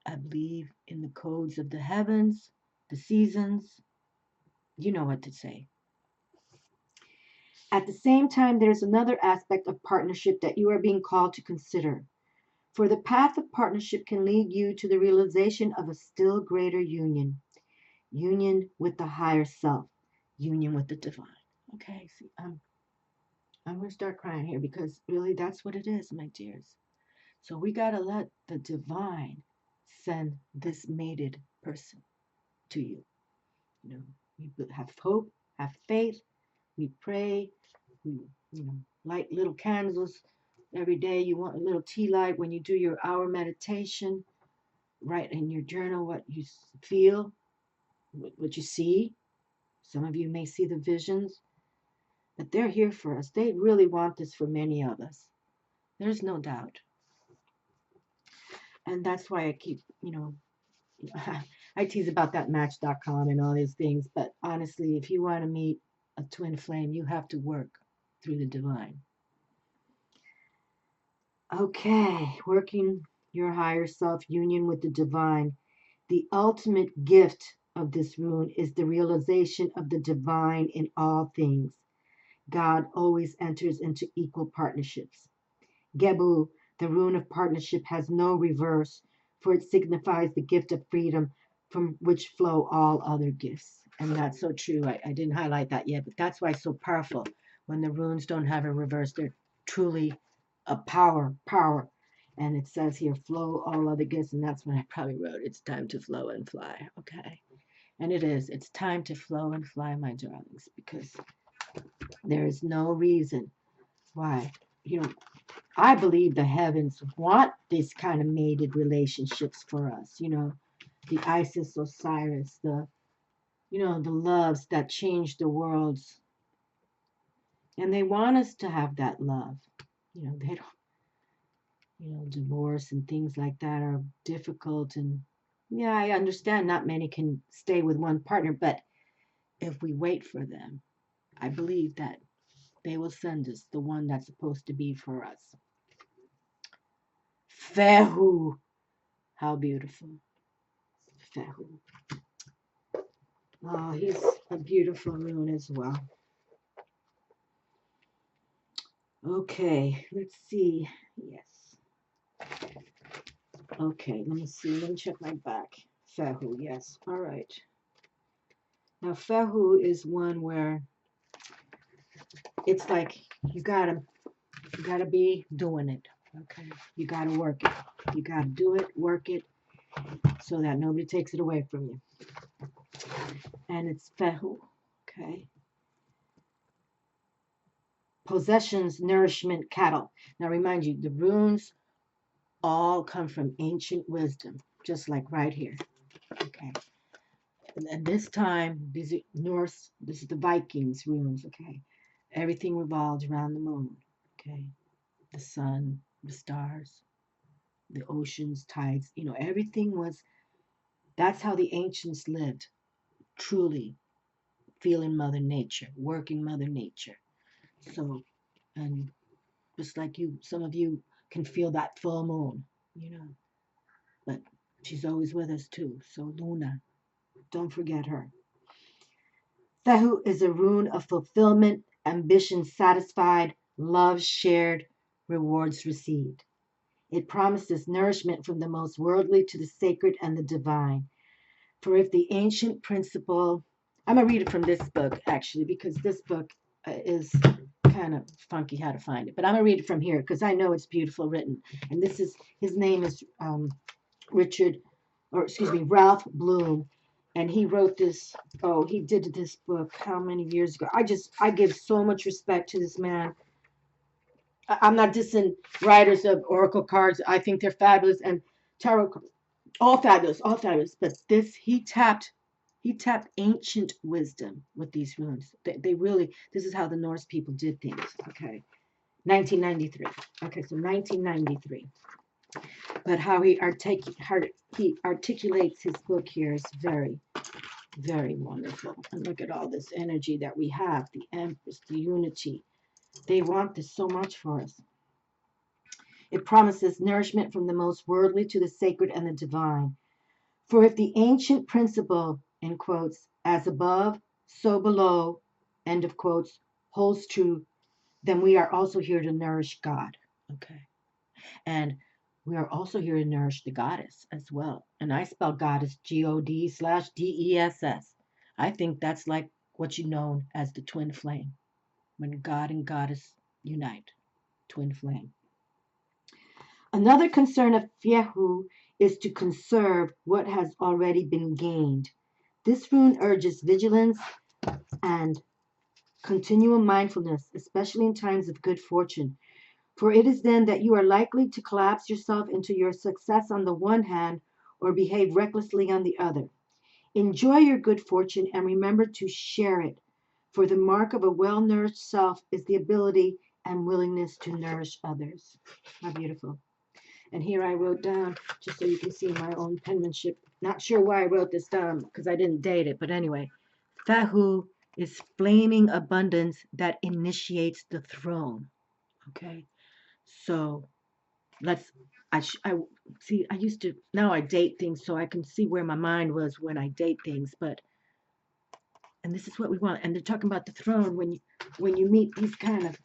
I believe in the codes of the heavens, the seasons. You know what to say. At the same time, there's another aspect of partnership that you are being called to consider. For the path of partnership can lead you to the realization of a still greater union, union with the higher self, union with the divine. Okay, see, I'm going to start crying here because really that's what it is, my dears. So we got to let the divine send this mated person to you. You know, we have hope, have faith, we pray, we, light little candles every day. You want a little tea light when you do your hour meditation. Write in your journal what you feel, what you see. Some of you may see the visions, but they're here for us. They really want this for many of us. There's no doubt. And that's why I keep, I tease about that Match.com and all these things. But honestly, if you want to meet a twin flame, you have to work through the divine. Okay, working your higher self, union with the divine. The ultimate gift of this rune is the realization of the divine in all things. God always enters into equal partnerships. Gebu, the rune of partnership, has no reverse, for it signifies the gift of freedom from which flow all other gifts. And that's so true. I didn't highlight that yet, but that's why it's so powerful. When the runes don't have a reverse, they're truly a power. And it says here, flow all other gifts. And that's when I probably wrote, it's time to flow and fly. Okay. And it is. It's time to flow and fly, my darlings, because there is no reason why. I believe the heavens want this kind of mated relationships for us. The Isis, Osiris, the loves that change the worlds. And they want us to have that love. They don't, divorce and things like that are difficult. And yeah, I understand not many can stay with one partner, but if we wait for them, I believe that they will send us the one that's supposed to be for us. FEHU. How beautiful. FEHU. Oh, he's a beautiful rune as well. Okay, let's see. Yes. Okay, let me see. Let me check my back. FEHU, yes. All right. Now, FEHU is one where it's like you gotta be doing it. Okay, you gotta work it. You gotta do it, work it, so that nobody takes it away from you. And it's FEHU. Okay. Possessions, nourishment, cattle. Now, remind you, the runes all come from ancient wisdom, just like right here. Okay. And this time, these are Norse, this is the Vikings runes, okay. Everything revolves around the moon, okay. The sun, the stars, the oceans, tides, everything was, that's how the ancients lived, truly feeling Mother Nature, working Mother Nature. So, and just like you, some of you can feel that full moon, but she's always with us too. So Luna, don't forget her. FEHU is a rune of fulfillment, ambition satisfied, love shared, rewards received. It promises nourishment from the most worldly to the sacred and the divine. For if the ancient principle, I'm going to read it from this book actually, because this book is kind of funky how to find it. But I'm going to read it from here because I know it's beautiful written. And this is, his name is Ralph Bloom. And he wrote this, he did this book how many years ago? I give so much respect to this man. I'm not dissing writers of oracle cards. I think they're fabulous. And tarot, all fabulous. But he tapped ancient wisdom with these runes. They really, this is how the Norse people did things. Okay. 1993. Okay, so 1993. But how he articulates his book here is very, very wonderful. And look at all this energy that we have, the Empress, the unity. They want this so much for us. It promises nourishment from the most worldly to the sacred and the divine. For if the ancient principle, in quotes, as above, so below, end of quotes, holds true, then we are also here to nourish God. Okay. And we are also here to nourish the goddess as well. And I spell goddess God/DESS. I think that's like what you know as the twin flame, when God and goddess unite. Twin flame. Another concern of FEHU is to conserve what has already been gained. This rune urges vigilance and continual mindfulness, especially in times of good fortune. For it is then that you are likely to collapse yourself into your success on the one hand or behave recklessly on the other. Enjoy your good fortune and remember to share it, for the mark of a well-nourished self is the ability and willingness to nourish others. How beautiful. And here I wrote down, just so you can see my own penmanship. Not sure why I wrote this down, because I didn't date it, but anyway. FEHU is flaming abundance that initiates the throne. Okay, so I see, I used to, now I date things so I can see where my mind was when I date things, and this is what we want. And they're talking about the throne when you meet these kind of,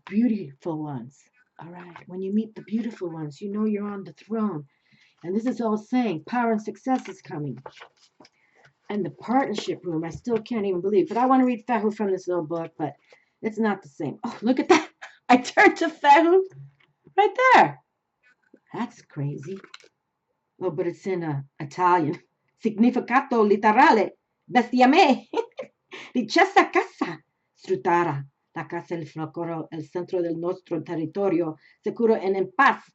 beautiful ones. All right. When you meet the beautiful ones, you know you're on the throne. And this is all saying power and success is coming. And the partnership room, I still can't even believe. But I want to read FEHU from this little book, but it's not the same. Oh, look at that. I turned to FEHU right there. That's crazy. Oh, but it's in Italian. Significato literale. Bestiame. Ricchezza casa. Strutara. La casa del flocoro, el centro del nostro territorio, seguro en paz.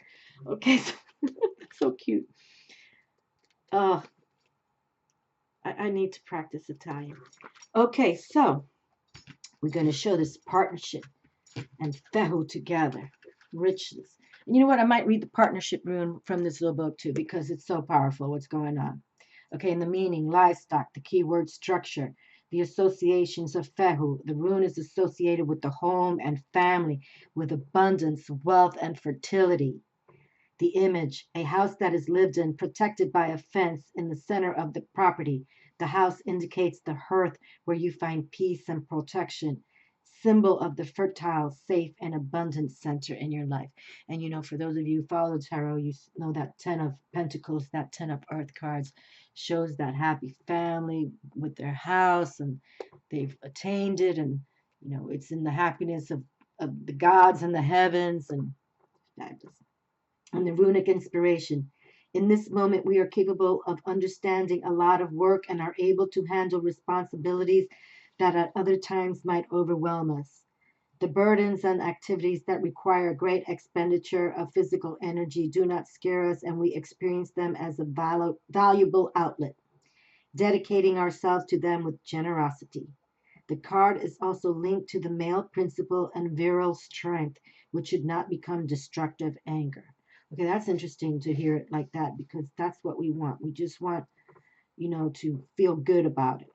Okay, so cute. Oh, I need to practice Italian. Okay, so we're going to show this partnership and FEHU together. Richness. And you know what? I might read the partnership rune from this little book too, because it's so powerful what's going on. Okay, and the meaning, livestock, the keyword structure, the associations of FEHU. The rune is associated with the home and family, with abundance, wealth, and fertility. The image, a house that is lived in, protected by a fence in the center of the property. The house indicates the hearth where you find peace and protection. Symbol of the fertile, safe, and abundant center in your life. And for those of you who follow tarot, you know that 10 of Pentacles, that 10 of Earth cards shows that happy family with their house, and they've attained it, and it's in the happiness of the gods and the heavens, and the runic inspiration. In this moment, we are capable of understanding a lot of work and are able to handle responsibilities that at other times might overwhelm us. The burdens and activities that require great expenditure of physical energy do not scare us, and we experience them as a valuable outlet, dedicating ourselves to them with generosity. The card is also linked to the male principle and virile strength, which should not become destructive anger. Okay, that's interesting to hear it like that, because that's what we want. We just want, to feel good about it.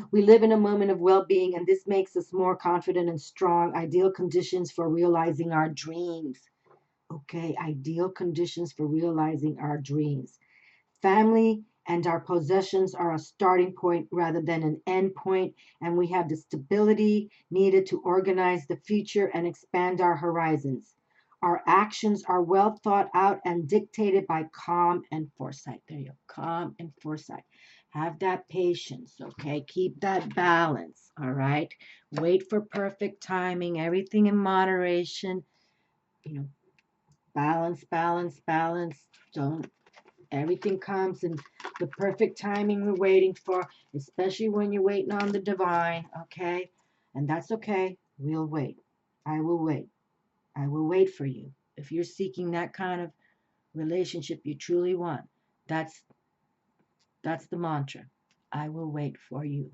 We live in a moment of well-being, and this makes us more confident and strong, ideal conditions for realizing our dreams. Okay, ideal conditions for realizing our dreams. Family and our possessions are a starting point rather than an end point, and we have the stability needed to organize the future and expand our horizons. Our actions are well thought out and dictated by calm and foresight. There you go, calm and foresight. Have that patience, okay? Keep that balance, all right? Wait for perfect timing, everything in moderation. Balance, balance, balance. Everything comes in the perfect timing we're waiting for, especially when you're waiting on the divine, okay? And that's okay. We'll wait. I will wait. I will wait for you. If you're seeking that kind of relationship you truly want, that's the mantra. I will wait for you.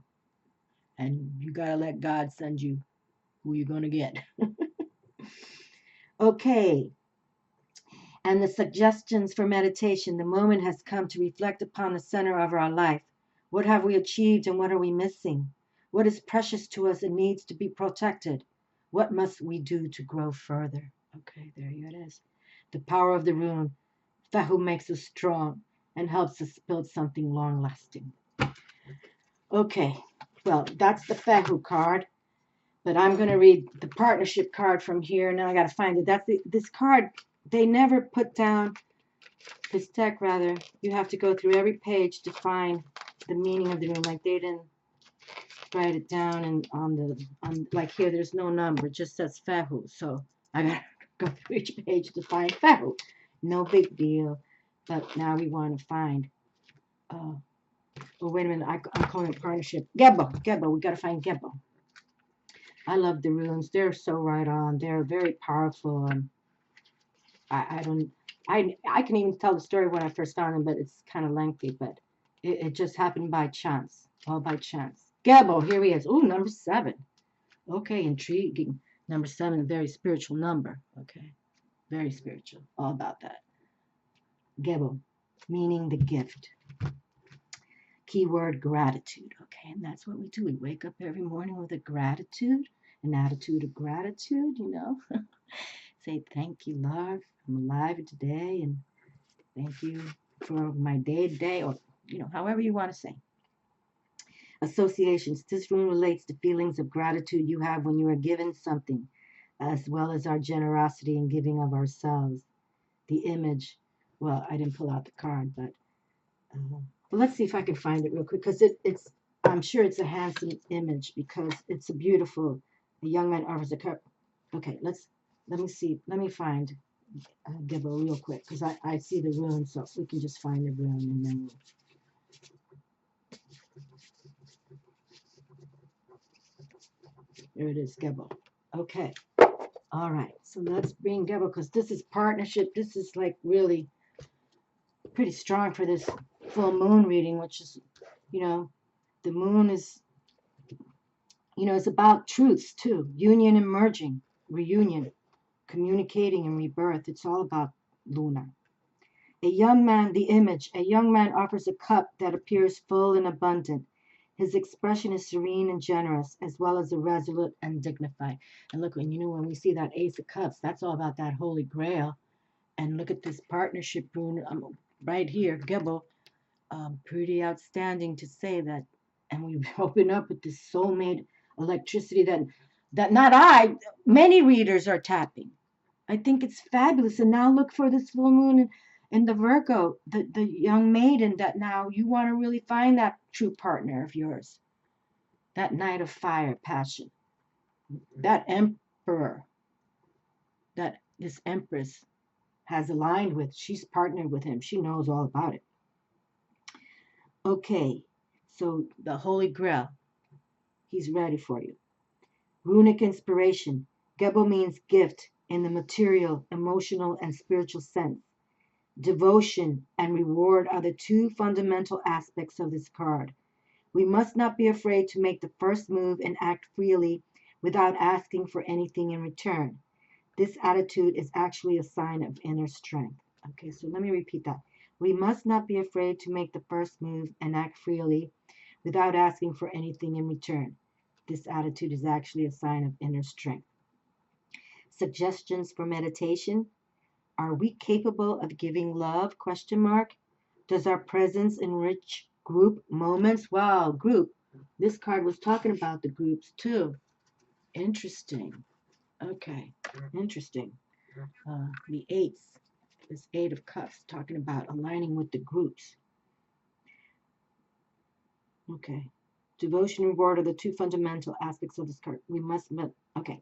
And you got to let God send you who you're going to get. Okay. And the suggestions for meditation. The moment has come to reflect upon the center of our life. What have we achieved and what are we missing? What is precious to us and needs to be protected? What must we do to grow further? Okay, there it is. The power of the rune. FEHU makes us strong and helps us build something long-lasting. Okay, well, that's the FEHU card, but I'm going to read the partnership card from here. Now I got to find it. That's this card. They never put down this deck, rather. You have to go through every page to find the meaning of the rune. Like they didn't write it down, and on like here, there's no number. It just says FEHU. So I got to go through each page to find FEHU. No big deal. But now we want to find. Oh, wait a minute. I'm calling it partnership. Gebo. Gebo. We got to find Gebo. I love the runes. They're so right on. They're very powerful. And I can even tell the story when I first found them, but it's kind of lengthy. But it just happened by chance. All by chance. Gebo, here he is. Ooh, number 7. Okay, intriguing. Number 7, a very spiritual number. Okay, very spiritual. All about that. Gebo, meaning the gift. Keyword gratitude. Okay, and that's what we do. We wake up every morning with a gratitude, an attitude of gratitude, you know. Say, thank you, Lord. I'm alive today, and thank you for my day to day, or, you know, however you want to say. Associations. This rune relates to feelings of gratitude you have when you are given something, as well as our generosity in giving of ourselves. The image. Well, I didn't pull out the card, but well, let's see if I can find it real quick, because it's. I'm sure it's a handsome image because it's a beautiful. A young man offers a cup. Okay, let me see. Let me find Gebo real quick, because I see the rune, so we can just find the rune and then. There it is, Gebo. Okay. All right. So let's bring Gebo, because this is partnership. This is like really pretty strong for this full moon reading, which is, you know, the moon is, you know, it's about truths too. Union and merging, reunion, communicating and rebirth. It's all about Luna. A young man, the image, a young man offers a cup that appears full and abundant. His expression is serene and generous, as well as resolute and dignified. And look, when we see that Ace of Cups, that's all about that Holy Grail. And look at this partnership rune right here, Gebo. Pretty outstanding to say that. And we open up with this soulmate electricity that not I, many readers are tapping. I think it's fabulous. And now look for this full moon in the Virgo, the young maiden that now you want to really find that true partner of yours. That knight of fire, passion. That emperor, that this empress has aligned with. She's partnered with him. She knows all about it. Okay, so the Holy Grail, he's ready for you. Runic inspiration. Gebo means gift in the material, emotional, and spiritual sense. Devotion and reward are the two fundamental aspects of this card. We must not be afraid to make the first move and act freely without asking for anything in return. This attitude is actually a sign of inner strength. Okay, so let me repeat that. We must not be afraid to make the first move and act freely without asking for anything in return. This attitude is actually a sign of inner strength. Suggestions for meditation. Are we capable of giving love? ? Does our presence enrich group moments? Wow, group. This card was talking about the groups too. Interesting. Okay, interesting. The eights, this 8 of Cups, talking about aligning with the groups. Okay. Devotion and reward are the two fundamental aspects of this card. We must, okay.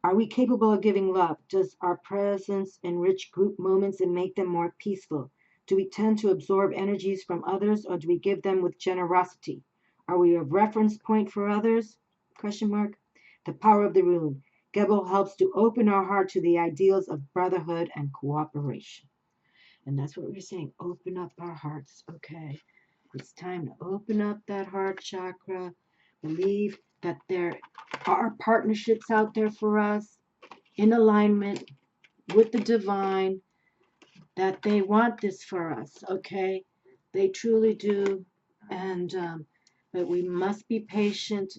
Are we capable of giving love? Does our presence enrich group moments and make them more peaceful? Do we tend to absorb energies from others, or do we give them with generosity? Are we a reference point for others? ? The power of the rune. Gebo helps to open our heart to the ideals of brotherhood and cooperation. And that's what we're saying. Open up our hearts. Okay. It's time to open up that heart chakra. Believe that there are partnerships out there for us in alignment with the divine, that they want this for us, okay? They truly do. And but we must be patient.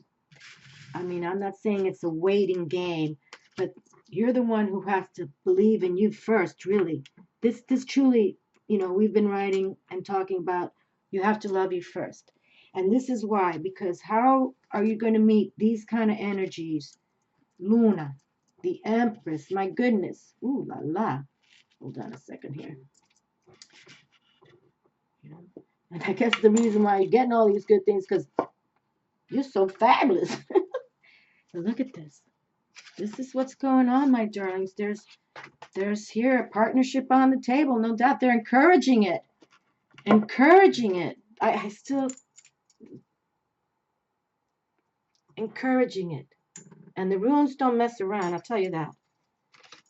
I mean, I'm not saying it's a waiting game, but you're the one who has to believe in you first, really. This truly, we've been writing and talking about, you have to love you first. And this is why, because how are you going to meet these kind of energies? Luna, the Empress, my goodness. Ooh la la. Hold on a second here. You know? And I guess the reason why you're getting all these good things because you're so fabulous. So look at this. This is what's going on, my darlings. There's here a partnership on the table, no doubt. They're encouraging it. Encouraging it. I still encouraging it. And the runes don't mess around, I'll tell you that.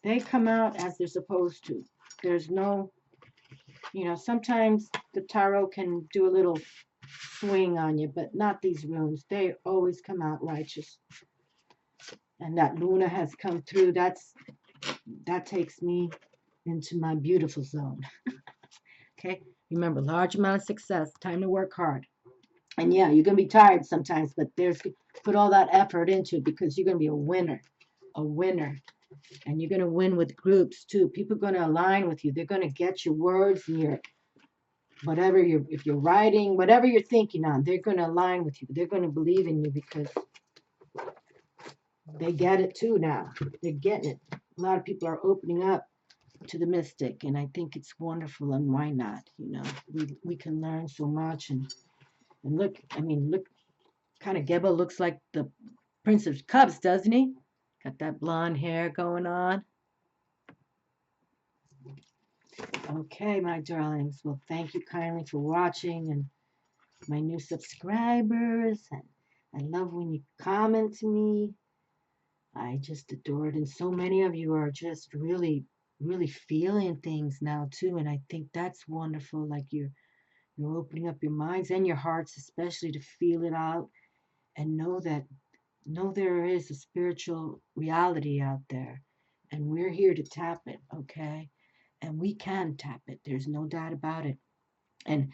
They come out as they're supposed to. There's no, sometimes the tarot can do a little swing on you, but not these runes. They always come out righteous. And that Luna has come through. That takes me into my beautiful zone. Okay? Remember, large amount of success. Time to work hard. And yeah, you're going to be tired sometimes, but put all that effort into it because you're going to be a winner. A winner. And you're going to win with groups too. People are going to align with you. They're going to get your words and your whatever if you're writing, whatever you're thinking on, they're going to align with you. They're going to believe in you because they get it too now. They're getting it. A lot of people are opening up to the mystic, and I think it's wonderful. And why not? We can learn so much. And look, look, kind of Gebo looks like the Prince of Cups, doesn't he? Got that blonde hair going on. Okay, my darlings. Well, thank you kindly for watching, and my new subscribers. And I love when you comment to me. I just adore it. And so many of you are just really, really feeling things now too. And I think that's wonderful. Like you're opening up your minds and your hearts, especially to feel it out and know there is a spiritual reality out there. And we're here to tap it, okay? And we can tap it. There's no doubt about it. And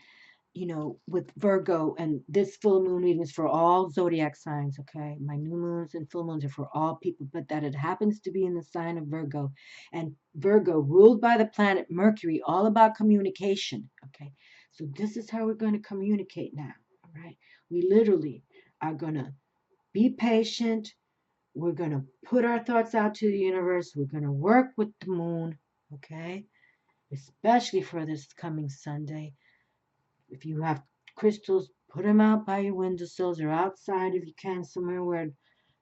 with Virgo, and this full moon reading is for all zodiac signs, okay? My new moons and full moons are for all people, but that it happens to be in the sign of Virgo. And Virgo, ruled by the planet Mercury, all about communication, okay? So this is how we're going to communicate now, all right? We literally are going to be patient. We're going to put our thoughts out to the universe. We're going to work with the moon, okay? Especially for this coming Sunday. If you have crystals, put them out by your windowsills or outside if you can, somewhere where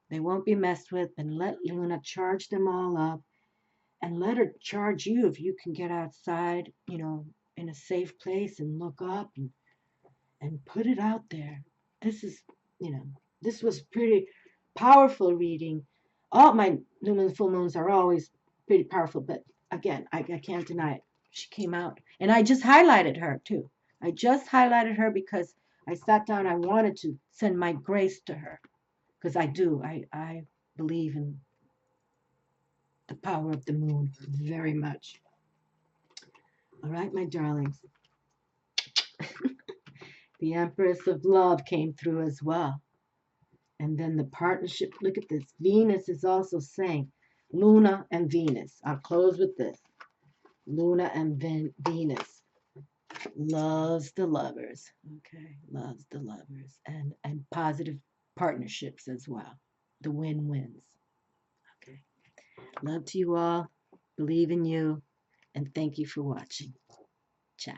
they won't be messed with, and let Luna charge them all up, and let her charge you if you can get outside, in a safe place and look up and put it out there. This is, this was pretty powerful reading. All my new moons, full moons are always pretty powerful, but again, I can't deny it. She came out, and I just highlighted her too. I just highlighted her because I sat down. I wanted to send my grace to her because I do. I believe in the power of the moon very much. All right, my darlings. The Empress of Love came through as well. And then the partnership, look at this. Venus is also saying Luna and Venus. I'll close with this. Luna and Venus loves the lovers. Okay, loves the lovers. And positive partnerships as well. The win-wins. Okay. Love to you all. Believe in you. And thank you for watching. Ciao.